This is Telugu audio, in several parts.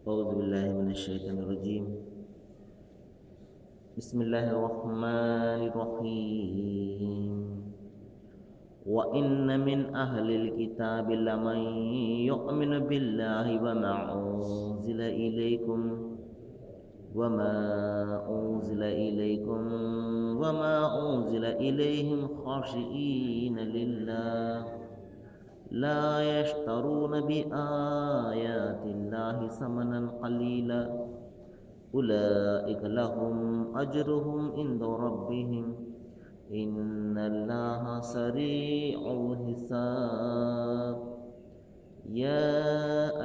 أعوذ بالله من الشيطان الرجيم. بسم الله الرحمن الرحيم. وإن من أهل الكتاب لمن يؤمن بالله وما أنزل إليكم وما أنزل إليهم خاشعين لله لا يشترون بآيات الله ثمنا قليلا أولئك لهم أجرهم عند ربهم إن الله سريع الحساب يا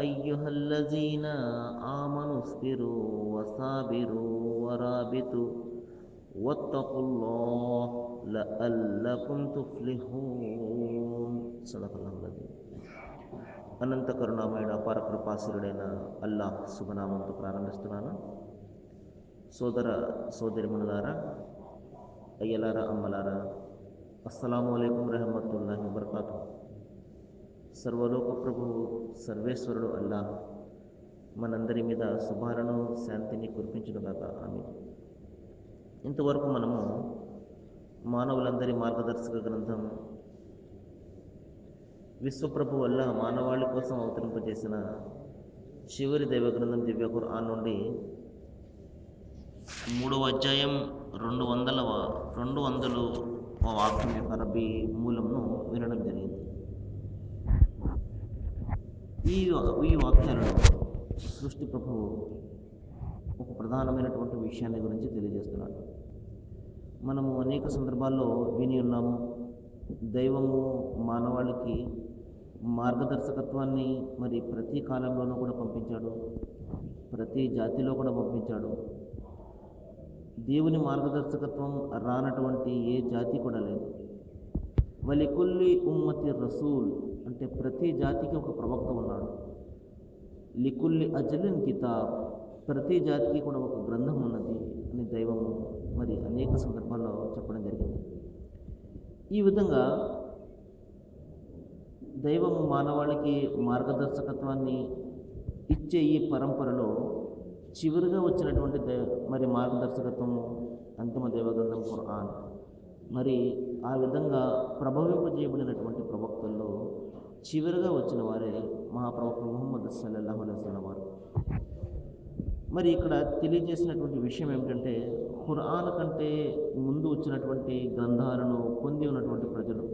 أيها الذين آمنوا اصبروا وصابروا ورابطوا واتقوا الله لعلكم تفلحون. صدق الله العظيم. అనంత కరుణామయుడు అపార కృపాసురుడైన అల్లాహ్ శుభనామంతో ప్రారంభిస్తున్నాను. సోదర సోదరిమణులారా, అయ్యలారా, అమ్మలారా, అస్సలాము అలైకుం రహమతుల్లాహి వబర్కాతు. సర్వలోక ప్రభువు సర్వేశ్వరుడు అల్లాహ్ మనందరి మీద శుభాలను శాంతిని కురిపించునుగాక. ఆమీన్. ఇంతవరకు మనము మానవులందరి మార్గదర్శక గ్రంథం విశ్వప్రభు వల్ల మానవాళి కోసం అవతరింపజేసిన చివరి దైవ గ్రంథం దివ్య ఖురాన్ నుండి 3వ అధ్యాయం 200వ వాక్యం యొక్క అరబీ మూలంను వినడం జరిగింది. ఈ వాక్యాలలో సృష్టి ప్రభువు ఒక ప్రధానమైనటువంటి విషయాన్ని గురించి తెలియజేస్తున్నాడు. మనము అనేక సందర్భాల్లో విని ఉన్నాము. దైవము మానవాళికి మార్గదర్శకత్వాన్ని మరి ప్రతి కాలంలోనూ కూడా పంపించాడు, ప్రతి జాతిలో కూడా పంపించాడు. దేవుని మార్గదర్శకత్వం రానటువంటి ఏ జాతి కూడా లేదు. వలికుల్లి ఉమ్మతి రసూల్ అంటే ప్రతి జాతికి ఒక ప్రవక్త ఉన్నాడు. లికుల్లి అజలిన్ కితాబ్, ప్రతి జాతికి కూడా ఒక గ్రంథం ఉన్నది అని దైవము మరి అనేక సందర్భాల్లో చెప్పడం జరిగింది. ఈ విధంగా దైవము మానవాళికి మార్గదర్శకత్వాన్ని ఇచ్చే ఈ పరంపరలో చివరిగా వచ్చినటువంటి మరి మార్గదర్శకత్వము అంతిమ దైవగ్రంథం ఖురాన్. మరి ఆ విధంగా ప్రభవింపజేయబడినటువంటి ప్రవక్తల్లో చివరిగా వచ్చిన వారే మహాప్రవక్త ముహమ్మద్ సల్లల్లాహు అలైహి వసల్లం వారు. మరి ఇక్కడ తెలియజేసినటువంటి విషయం ఏమిటంటే, ఖురాన్ కంటే ముందు వచ్చినటువంటి గ్రంథాలను పొంది ఉన్నటువంటి ప్రజలు,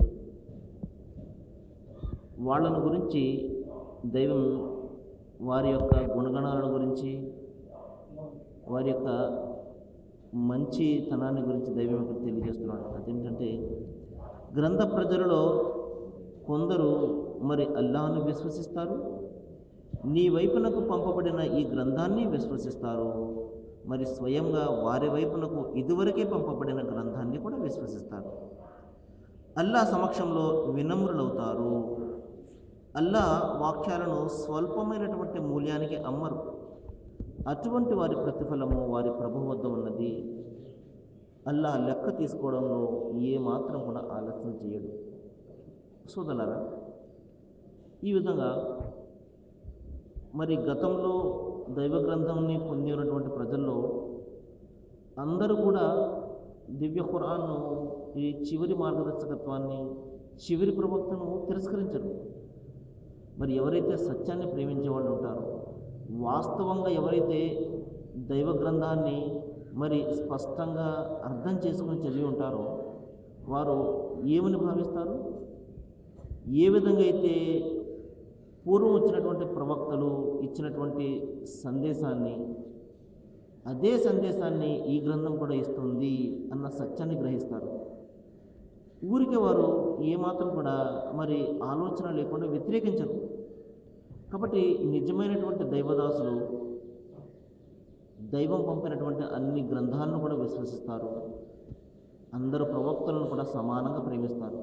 వాళ్ళను గురించి దైవం వారి యొక్క గుణగణాలను గురించి, వారి యొక్క మంచితనాన్ని గురించి దైవం ఇక్కడ తెలియజేస్తున్నాడు. అదేంటంటే, గ్రంథ ప్రజలలో కొందరు మరి అల్లాహ్ను విశ్వసిస్తారు, నీ వైపునకు పంపబడిన ఈ గ్రంథాన్ని విశ్వసిస్తారు, మరి స్వయంగా వారి వైపునకు ఇదివరకే పంపబడిన గ్రంథాన్ని కూడా విశ్వసిస్తారు. అల్లాహ్ సమక్షంలో వినమ్రులవుతారు. అల్లాహ్ వాక్యాలను స్వల్పమైనటువంటి మూల్యానికి అమ్మరు. అటువంటి వారి ప్రతిఫలము వారి ప్రభు వద్ద ఉన్నది. అల్లాహ్ లెక్క తీసుకోవడంలో ఏమాత్రం కూడా ఆలస్యం చేయడు. సోదరులారా, ఈ విధంగా మరి గతంలో దైవ గ్రంథంని పొంది ఉన్నటువంటి ప్రజల్లో అందరూ కూడా దివ్య ఖురాన్ను, ఈ చివరి మార్గదర్శకత్వాన్ని, చివరి ప్రవక్తను తిరస్కరించరు. మరి ఎవరైతే సత్యాన్ని ప్రేమించే వాళ్ళు ఉంటారో, వాస్తవంగా ఎవరైతే దైవ గ్రంథాన్ని మరి స్పష్టంగా అర్థం చేసుకుని చదివి ఉంటారో వారు ఏమని భావిస్తారు? ఏ విధంగా అయితే పూర్వం వచ్చినటువంటి ప్రవక్తలు ఇచ్చినటువంటి సందేశాన్ని, అదే సందేశాన్ని ఈ గ్రంథం కూడా ఇస్తుంది అన్న సత్యాన్ని గ్రహిస్తారు. ఊరికే వారు ఏమాత్రం కూడా మరి ఆలోచన లేకుండా వ్యతిరేకించరు. కాబట్టి నిజమైనటువంటి దైవదాసులు దైవం పంపినటువంటి అన్ని గ్రంథాలను కూడా విశ్వసిస్తారు. అందరు ప్రవక్తలను కూడా సమానంగా ప్రేమిస్తారు.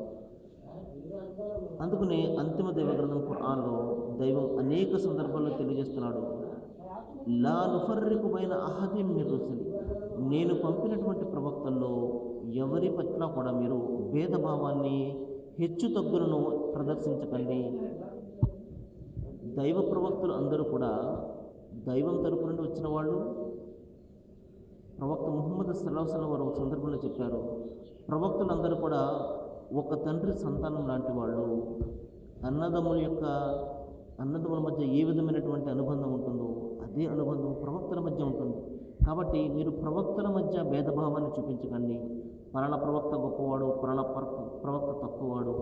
అందుకనే అంతిమ దైవ గ్రంథం ఖురాన్లో దైవం అనేక సందర్భాల్లో తెలియజేస్తున్నాడు, లా నుఫర్రికు బైన అహదిన్ మిర్ రుసులి, నేను పంపినటువంటి ప్రవక్తల్లో ఎవరి పట్ల కూడా మీరు భేదభావాన్ని, హెచ్చు తగ్గులను ప్రదర్శించకండి. దైవ ప్రవక్తలు అందరూ కూడా దైవం తరపు నుండి వచ్చిన వాళ్ళు ప్రవక్త ముహమ్మద్ సల్లల్లాహు అలైహి వసల్లం వారు ఒక సందర్భంలో చెప్పారు, ప్రవక్తలందరూ కూడా ఒక తండ్రి సంతానం లాంటి వాళ్ళు. అన్నదమ్ముల మధ్య ఏ విధమైనటువంటి అనుబంధం ఉంటుందో అదే అనుబంధం ప్రవక్తల మధ్య ఉంటుంది. కాబట్టి మీరు ప్రవక్తల మధ్య భేదభావాన్ని చూపించకండి. పలానా ప్రవక్త గొప్పవాడు, పలానా ప్రవక్త తక్కువవాడు.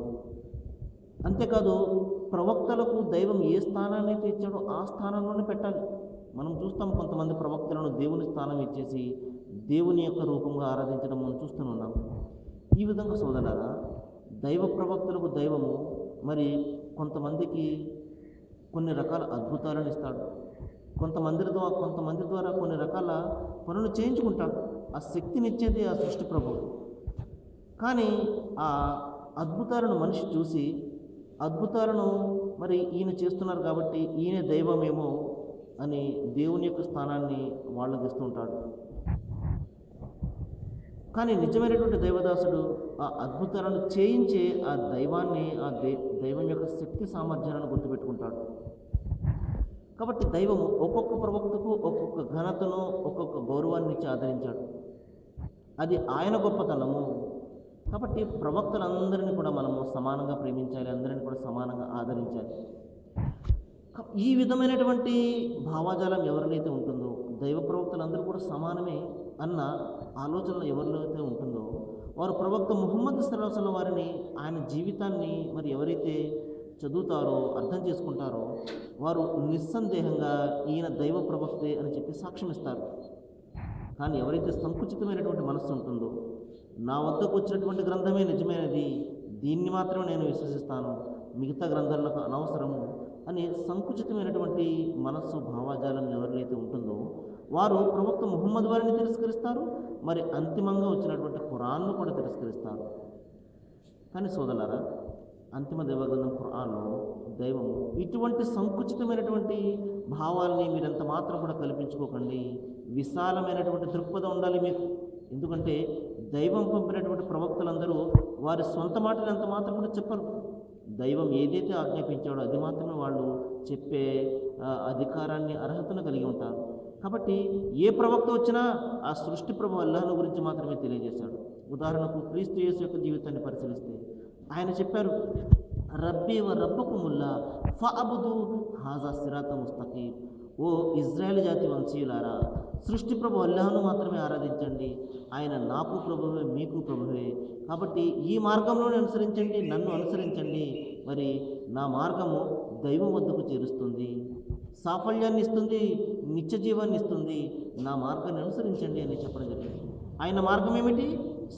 అంతేకాదు, ప్రవక్తలకు దైవం ఏ స్థానాన్ని అయితే ఇచ్చాడో ఆ స్థానంలోనే పెట్టాలి. మనం చూస్తాం కొంతమంది ప్రవక్తలను దేవుని స్థానం ఇచ్చేసి దేవుని యొక్క రూపంగా ఆరాధించడం మనం చూస్తున్నాం. ఈ విధంగా సోదరులారా, దైవ ప్రవక్తలకు దైవము మరి కొంతమందికి కొన్ని రకాల అద్భుతాలను ఇస్తాడు, కొంతమంది ద్వారా కొన్ని రకాల పనులు చేయించుకుంటాడు. ఆ శక్తినిచ్చేది ఆ సృష్టి ప్రభువు. కానీ ఆ అద్భుతాలను మనిషి చూసి అద్భుతాలను మరి ఈయన చేస్తున్నారు కాబట్టి ఈయన దైవమేమో అని దేవుని యొక్క స్థానాన్ని వాళ్ళకి ఇస్తుంటాడు. కానీ నిజమైనటువంటి దైవదాసుడు ఆ అద్భుతాలను చేయించే ఆ దైవాన్ని, దైవం యొక్క శక్తి సామర్థ్యాలను గుర్తుపెట్టుకుంటాడు. కాబట్టి దైవము ఒక్కొక్క ప్రవక్తకు ఒక్కొక్క ఘనతను, ఒక్కొక్క గౌరవాన్ని ఇచ్చి ఆదరించాడు. అది ఆయన గొప్పతనము. కాబట్టి ప్రవక్తలందరినీ కూడా మనము సమానంగా ప్రేమించాలి, అందరినీ కూడా సమానంగా ఆదరించాలి. ఈ విధమైనటువంటి భావాజాలం ఎవరినైతే ఉంటుందో, దైవ ప్రవక్తలందరూ కూడా సమానమే అన్న ఆలోచనలో ఎవరిలో అయితే ఉంటుందో, వారు ప్రవక్త ముహమ్మద్ సల్లల్లాహు అలైహి వసల్లం వారిని, ఆయన జీవితాన్ని మరి ఎవరైతే చదువుతారో, అర్థం చేసుకుంటారో, వారు నిస్సందేహంగా ఈయన దైవ ప్రవక్తే అని చెప్పి సాక్ష్యం ఇస్తారు. కానీ ఎవరైతే సంకుచితమైనటువంటి మనస్సు ఉంటుందో, నా వద్దకు వచ్చినటువంటి గ్రంథమే నిజమైనది, దీన్ని మాత్రమే నేను విశ్వసిస్తాను, మిగతా గ్రంథాలు నాకు అనవసరము అని సంకుచితమైనటువంటి మనస్సు, భావాజాలం ఎవరికైతే ఉంటుందో, వారు ప్రవక్త ముహమ్మద్ వారిని తిరస్కరిస్తారు, మరి అంతిమంగా వచ్చినటువంటి ఖురాన్ను కూడా తిరస్కరిస్తారు. కానీ సోదరులారా, అంతిమ దైవగ్రంథం ఖురాన్లో దైవము ఇటువంటి సంకుచితమైనటువంటి భావాల్ని మీరంత మాత్రం కూడా కల్పించుకోకండి. విశాలమైనటువంటి దృక్పథం ఉండాలి మీకు. ఎందుకంటే దైవం పంపినటువంటి ప్రవక్తలందరూ వారి సొంత మాటలు ఎంత మాత్రం కూడా చెప్పరు. దైవం ఏదైతే ఆజ్ఞాపించాడో అది మాత్రమే వాళ్ళు చెప్పే అధికారాన్ని, అర్హతను కలిగి ఉంటారు. కాబట్టి ఏ ప్రవక్త వచ్చినా ఆ సృష్టి ప్రభు అల్లాహ్ను గురించి మాత్రమే తెలియజేశాడు. ఉదాహరణకు క్రీస్తు యేసు యొక్క జీవితాన్ని పరిశీలిస్తే ఆయన చెప్పారు, రబ్బీ వ రబ్బకుముల్లా ఫఅబుదు హాజా సిరాత ముస్తకీం. ఓ ఇజ్రాయెల్ జాతి వంశీయులారా, సృష్టి ప్రభు అల్లాహ్ను మాత్రమే ఆరాధించండి, ఆయన నాకు ప్రభువే, మీకు ప్రభువే. కాబట్టి ఈ మార్గంలోనే అనుసరించండి, నన్ను అనుసరించండి. మరి నా మార్గము దైవం వద్దకు చేరుస్తుంది, సాఫల్యాన్ని ఇస్తుంది, నిత్య జీవాన్ని ఇస్తుంది. నా మార్గాన్ని అనుసరించండి అని చెప్పడం జరిగింది. ఆయన మార్గం ఏమిటి?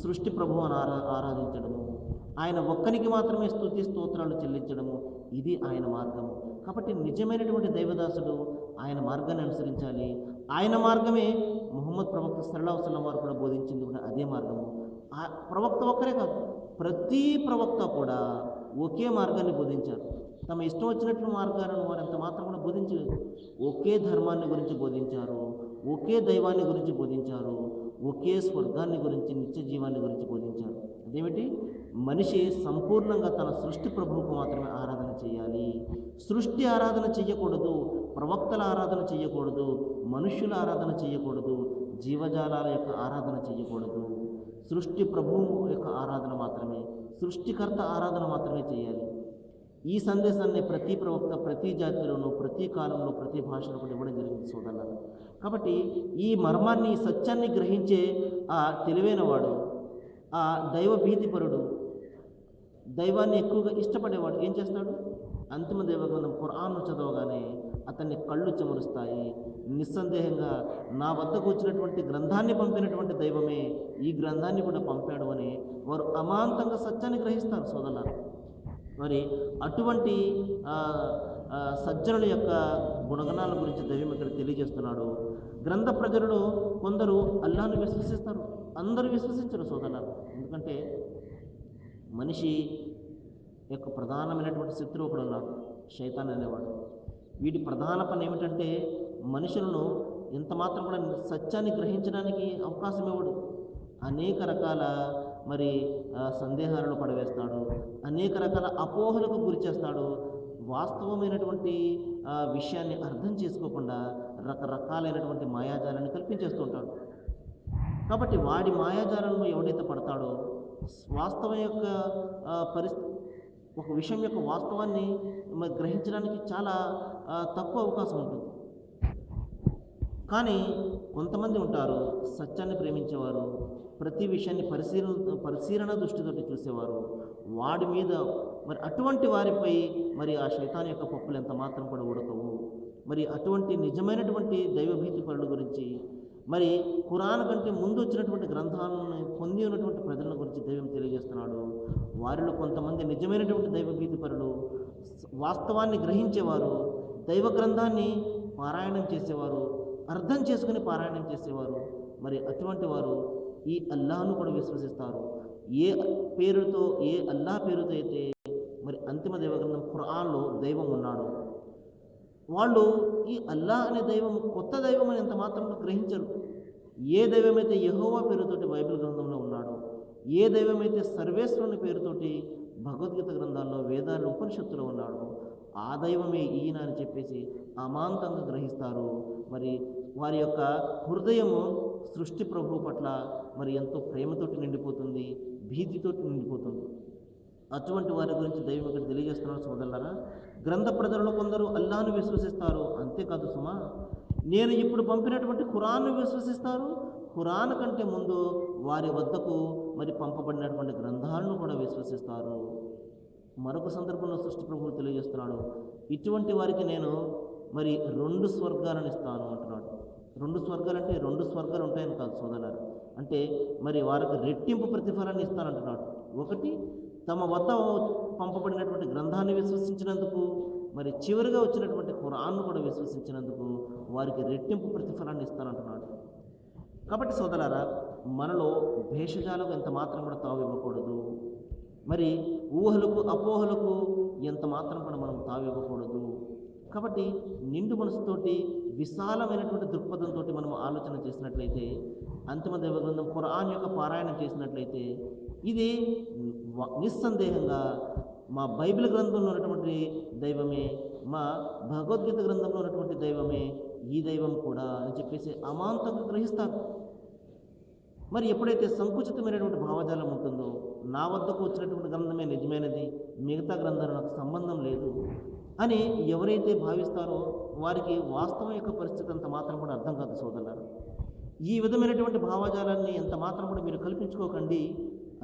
సృష్టి ప్రభువును ఆరాధించడము, ఆయన ఒక్కనికి మాత్రమే స్తుతి స్తోత్రాలు చెల్లించడము, ఇది ఆయన మార్గము. కాబట్టి నిజమైనటువంటి దైవదాసుడు ఆయన మార్గాన్ని అనుసరించాలి. ఆయన మార్గమే ముహమ్మద్ ప్రవక్త సల్లల్లాహు అలైహి వసల్లం వారు కూడా బోధించింది కూడా అదే మార్గము. ఆ ప్రవక్త ఒక్కరే కాదు, ప్రతి ప్రవక్త కూడా ఒకే మార్గాన్ని బోధించారు. తమ ఇష్టం వచ్చినట్లు మార్గాలను వారు ఎంత మాత్రం కూడా బోధించలేదు. ఒకే ధర్మాన్ని గురించి బోధించారు, ఒకే దైవాన్ని గురించి బోధించారు, ఒకే స్వర్గాన్ని గురించి, నిత్య జీవాన్ని గురించి బోధించారు. అదేమిటి? మనిషి సంపూర్ణంగా తన సృష్టి ప్రభువుకు మాత్రమే ఆరాధన చేయాలి. సృష్టి ఆరాధన చేయకూడదు, ప్రవక్తల ఆరాధన చేయకూడదు, మనుష్యుల ఆరాధన చేయకూడదు, జీవజాలాల యొక్క ఆరాధన చేయకూడదు. సృష్టి ప్రభువు యొక్క ఆరాధన మాత్రమే, సృష్టికర్త ఆరాధన మాత్రమే చేయాలి. ఈ సందేశాన్ని ప్రతి ప్రవక్త, ప్రతి జాతిలోనూ, ప్రతి కాలంలో, ప్రతి భాషలో కూడా ఇవ్వడం జరిగింది సోదరులారా. కాబట్టి ఈ మర్మాన్ని, సత్యాన్ని గ్రహించే ఆ తెలివైన వాడు, ఆ దైవ భీతిపరుడు, దైవాన్ని ఎక్కువగా ఇష్టపడేవాడు ఏం చేస్తాడు? అంతిమ దైవగ్రంథం ఖురాన్ను చదవగానే అతన్ని కళ్ళు చెమరుస్తాయి. నిస్సందేహంగా నా వద్దకు వచ్చినటువంటి గ్రంథాన్ని పంపినటువంటి దైవమే ఈ గ్రంథాన్ని కూడా పంపాడు అని వారు అమాంతంగా సత్యాన్ని గ్రహిస్తారు సోదరులారా. మరి అటువంటి సజ్జనుల యొక్క గుణగణాల గురించి దైవం ఇక్కడ తెలియజేస్తున్నాడు. గ్రంథ ప్రజలలో కొందరు అల్లాహ్ను విశ్వసిస్తారు, అందరూ విశ్వసించరు సోదరులారా. ఎందుకంటే మనిషి యొక్క ప్రధానమైనటువంటి శత్రువు ఒకడు ఉన్నాడు, శైతాన్ అనేవాడు. వీటి ప్రధాన పని ఏమిటంటే మనుషులను ఎంత మాత్రం కూడా సత్యాన్ని గ్రహించడానికి అవకాశం ఇవ్వడు. అనేక రకాల మరి సందేహాలను పడవేస్తాడు, అనేక రకాల అపోహలకు గురి చేస్తాడు. వాస్తవమైనటువంటి విషయాన్ని అర్థం చేసుకోకుండా రకరకాలైనటువంటి మాయాజాలాన్ని కల్పించేస్తూ ఉంటాడు. కాబట్టి వాడి మాయాజాలంలో ఎవడైతే పడతాడో వాస్తవం యొక్క ఒక విషయం యొక్క వాస్తవాన్ని గ్రహించడానికి చాలా తక్కువ అవకాశం ఉంటుంది. కానీ కొంతమంది ఉంటారు సత్యాన్ని ప్రేమించేవారు, ప్రతి విషయాన్ని పరిశీలన దృష్టితోటి చూసేవారు. వాడి మీద మరి అటువంటి వారిపై మరి ఆ శైతాన్ యొక్క పప్పులు ఎంత మాత్రం కూడా ఉడకవు. మరి అటువంటి నిజమైనటువంటి దైవభీతి పరుల గురించి, మరి ఖురాన్ కంటే ముందు వచ్చినటువంటి గ్రంథాలను పొంది ఉన్నటువంటి ప్రజల గురించి దైవం తెలియజేస్తున్నాడు. వారిలో కొంతమంది నిజమైనటువంటి దైవభీతి పరులు, వాస్తవాన్ని గ్రహించేవారు, దైవ గ్రంథాన్ని పారాయణం చేసేవారు, అర్థం చేసుకుని పారాయణం చేసేవారు. మరి అటువంటి వారు ఈ అల్లాహ్ను కూడా విశ్వసిస్తారు. ఏ పేరుతో, ఏ అల్లాహ్ పేరుతో అయితే మరి అంతిమ దైవగ్రంథం ఖురాన్లో దైవం ఉన్నాడు, వాళ్ళు ఈ అల్లాహ్ అనే దైవం కొత్త దైవం అని ఎంత మాత్రం గ్రహించరు. ఏ దైవమైతే యెహోవా పేరుతోటి బైబిల్ గ్రంథంలో ఉన్నాడో, ఏ దైవమైతే సర్వేశ్వరుని పేరుతోటి భగవద్గీత గ్రంథాల్లో, వేదాల్లో, ఉపనిషత్తులో ఉన్నాడో ఆ దైవమే ఈయన అని చెప్పేసి అమాంతంగా గ్రహిస్తారు. మరి వారి యొక్క హృదయము సృష్టి ప్రభువు పట్ల మరి ఎంతో ప్రేమతోటి నిండిపోతుంది, భీతితోటి నిండిపోతుంది. అటువంటి వారి గురించి దైవం ఇక్కడ తెలియజేస్తున్నారు సోదరులారా. గ్రంథ ప్రజలలో కొందరు అల్లాహ్ను విశ్వసిస్తారు, అంతేకాదు సుమా, నేను ఇప్పుడు పంపినటువంటి ఖురాన్ను విశ్వసిస్తారు. ఖురాన్ కంటే ముందు వారి వద్దకు మరి పంపబడినటువంటి గ్రంథాలను కూడా విశ్వసిస్తారు. మరొక సందర్భంలో సృష్టి ప్రభువు తెలియజేస్తున్నాడు, ఇటువంటి వారికి నేను మరి 2 స్వర్గాలను ఇస్తాను అంటున్నాడు. 2 స్వర్గాలు అంటే 2 స్వర్గాలు ఉంటాయని కాదు సోదరులారా. అంటే మరి వారికి రెట్టింపు ప్రతిఫలాన్ని ఇస్తానంటున్నాడు. ఒకటి, తమ వద్ద పంపబడినటువంటి గ్రంథాన్ని విశ్వసించినందుకు, మరి చివరిగా వచ్చినటువంటి ఖురాన్ను కూడా విశ్వసించినందుకు వారికి రెట్టింపు ప్రతిఫలాన్ని ఇస్తానంటున్నాడు. కాబట్టి సోదరులారా, మనలో భేషజాలకు ఎంత మాత్రం కూడా తావు ఇవ్వకూడదు. మరి ఊహలకు, అపోహలకు ఎంత మాత్రం కూడా మనం తావు ఇవ్వకూడదు. కాబట్టి నిండు మనసుతోటి, విశాలమైనటువంటి దృక్పథంతో మనం ఆలోచన చేసినట్లయితే, అంతిమ దైవగ్రంథం ఖురాన్ యొక్క పారాయణం చేసినట్లయితే, ఇది నిస్సందేహంగా మా బైబిల్ గ్రంథంలో ఉన్నటువంటి దైవమే, మా భగవద్గీత గ్రంథంలో ఉన్నటువంటి దైవమే ఈ దైవం కూడా అని చెప్పేసి అమాంతంగా గ్రహిస్తారు. మరి ఎప్పుడైతే సంకుచితమైనటువంటి భావజాలం ఉంటుందో, నా వద్దకు వచ్చినటువంటి గ్రంథమే నిజమైనది, మిగతా గ్రంథాలు నాకు సంబంధం లేదు అని ఎవరైతే భావిస్తారో వారికి వాస్తవం యొక్క పరిస్థితి అంత మాత్రం కూడా అర్థం కాదు సోదరులారా. ఈ విధమైనటువంటి భావజాలాన్ని ఎంత మాత్రం కూడా మీరు కల్పించుకోకండి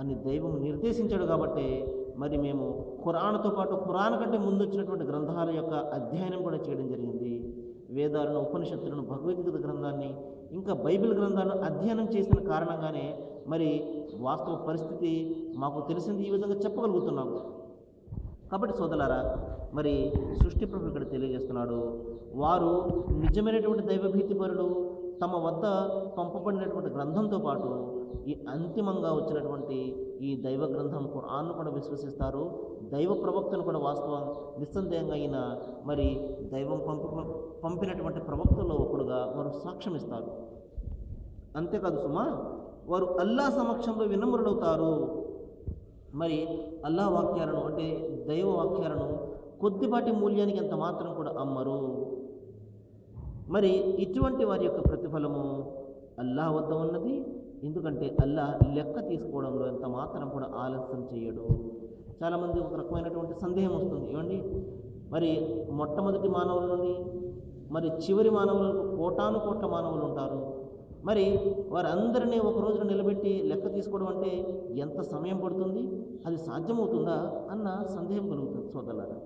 అని దైవం నిర్దేశించాడు. కాబట్టి మరి మేము ఖురాన్తో పాటు ఖురాన్ కంటే ముందు వచ్చినటువంటి గ్రంథాల యొక్క అధ్యయనం కూడా చేయడం జరిగింది. వేదాలను, ఉపనిషత్తులను, భగవద్గీత గ్రంథాన్ని, ఇంకా బైబిల్ గ్రంథాలను అధ్యయనం చేసిన కారణంగానే మరి వాస్తవ పరిస్థితి మాకు తెలిసింది, ఈ విధంగా చెప్పగలుగుతున్నాము. కాబట్టి సోదరులారా, మరి సృష్టి ప్రభు ఇక్కడ తెలియజేస్తున్నాడు, వారు నిజమైనటువంటి దైవభీతి పరులు తమ వద్ద పంపబడినటువంటి గ్రంథంతో పాటు ఈ అంతిమంగా వచ్చినటువంటి ఈ దైవ గ్రంథం ఖురాన్ను కూడా విశ్వసిస్తారు. దైవ ప్రవక్తను కూడా వాస్తవం నిస్సందేహంగా అయిన మరి దైవం పంపినటువంటి ప్రవక్తల్లో ఒకడుగా వారు సాక్ష్యం ఇస్తారు. అంతేకాదు సుమా, వారు అల్లా సమక్షంలో వినమ్రులవుతారు. మరి అల్లా వాక్యాలను, అంటే దైవ వాక్యాలను కొద్దిపాటి మూల్యానికి ఎంత మాత్రం కూడా అమ్మరు. మరి ఇటువంటి వారి యొక్క ప్రతిఫలము అల్లాహ్ వద్ద ఉన్నది. ఎందుకంటే అల్లాహ్ లెక్క తీసుకోవడంలో ఎంత మాత్రం కూడా ఆలస్యం చేయడు. చాలామంది ఒక రకమైనటువంటి సందేహం వస్తుంది, ఏమండి మరి మొట్టమొదటి మానవుల నుండి మరి చివరి మానవులకు కోటాను కోట్ల మానవులు ఉంటారు, మరి వారందరినీ ఒక రోజున నిలబెట్టి లెక్క తీసుకోవడం అంటే ఎంత సమయం పడుతుంది, అది సాధ్యమవుతుందా అన్న సందేహం కలుగుతుంది సోదరులారా.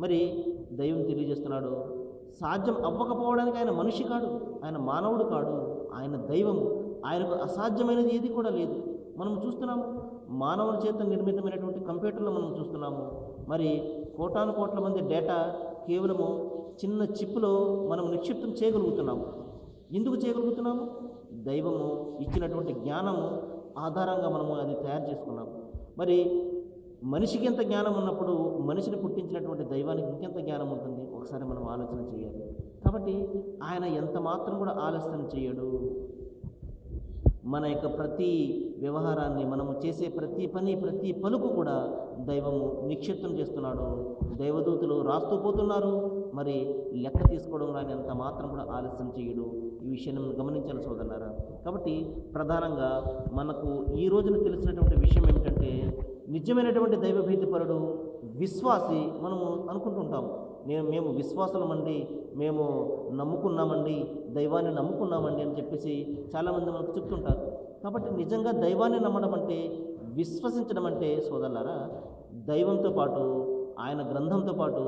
మరి దైవం తెలియజేస్తున్నాడు, సాధ్యం అవ్వకపోవడానికి ఆయన మనిషి కాడు, ఆయన మానవుడు కాడు, ఆయన దైవము. ఆయనకు అసాధ్యమైనది ఏది కూడా లేదు. మనం చూస్తున్నాము, మానవుల చేత నిర్మితమైనటువంటి కంప్యూటర్లో మనం చూస్తున్నాము, మరి కోటాను కోట్ల మంది డేటా కేవలము చిన్న చిప్లో మనం నిక్షిప్తం చేయగలుగుతున్నాము. ఎందుకు చేయగలుగుతున్నాము? దైవము ఇచ్చినటువంటి జ్ఞానము ఆధారంగా మనము అది తయారు చేసుకున్నాము. మరి మనిషికి ఎంత జ్ఞానం ఉన్నప్పుడు మనిషిని పుట్టించినటువంటి దైవానికి ఇంకెంత జ్ఞానం ఉంటుంది, ఒకసారి మనం ఆలోచన చేయాలి. కాబట్టి ఆయన ఎంత మాత్రం కూడా ఆలస్యం చేయడు. మన యొక్క ప్రతి వ్యవహారాన్ని, మనము చేసే ప్రతి పని, ప్రతి పలుకు కూడా దైవము నిక్షిప్తం చేస్తున్నాడు. దైవదూతలు రాస్తూ పోతున్నారు. మరి లెక్క తీసుకోవడం రాని అంత మాత్రం కూడా ఆలస్యం చేయడు. ఈ విషయాన్ని మనం గమనించాలి సోదరులారా. కాబట్టి ప్రధానంగా మనకు ఈ రోజున తెలిసినటువంటి విషయం ఏమిటంటే, నిజమైనటువంటి దైవభీతిపరుడు, విశ్వాసి మనము అనుకుంటుంటాం. మేము విశ్వాసులమండి, మేము నమ్ముకున్నామండి, దైవాన్ని నమ్ముకున్నామండి అని చెప్పేసి చాలామంది మనకు చెప్తుంటారు. కాబట్టి నిజంగా దైవాన్ని నమ్మడం అంటే, విశ్వసించడం అంటే సోదరులారా, దైవంతో పాటు, ఆయన గ్రంథంతో పాటు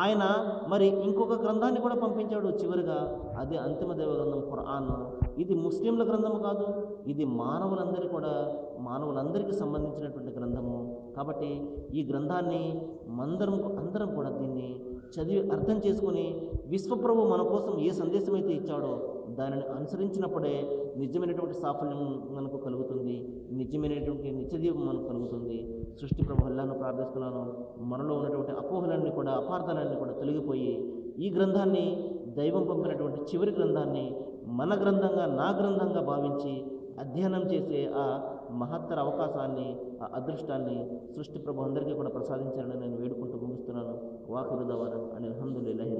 ఆయన మరి ఇంకొక గ్రంథాన్ని కూడా పంపించాడు చివరిగా. అదే అంతిమ దైవ గ్రంథం ఖురాన్. ఇది ముస్లింల గ్రంథము కాదు, ఇది మానవులందరికీ సంబంధించినటువంటి గ్రంథము. కాబట్టి ఈ గ్రంథాన్ని అందరం కూడా దీన్ని చదివి అర్థం చేసుకొని, విశ్వప్రభు మన కోసం ఏ సందేశం అయితే ఇచ్చాడో దానిని అనుసరించినప్పుడే నిజమైనటువంటి సాఫల్యం మనకు కలుగుతుంది, నిజమైనటువంటి నిత్యజీవం మనకు కలుగుతుంది. సృష్టి ప్రభు అల్లాహ్ను ప్రార్థిస్తున్నాను, మనలో ఉన్నటువంటి అపోహలన్నీ కూడా, అపార్థాలన్నీ కూడా తొలగిపోయి, ఈ గ్రంథాన్ని, దైవం పంపినటువంటి చివరి గ్రంథాన్ని మన గ్రంథంగా, నా గ్రంథంగా భావించి అధ్యయనం చేసే ఆ మహత్తర అవకాశాన్ని, ఆ అదృష్టాన్ని సృష్టి ప్రభు అందరికీ కూడా ప్రసాదించాలని నేను వేడుకుంటూ ముగిస్తున్నాను. వాఖిరు దవానా అనిల్ హమ్దులిల్లాహి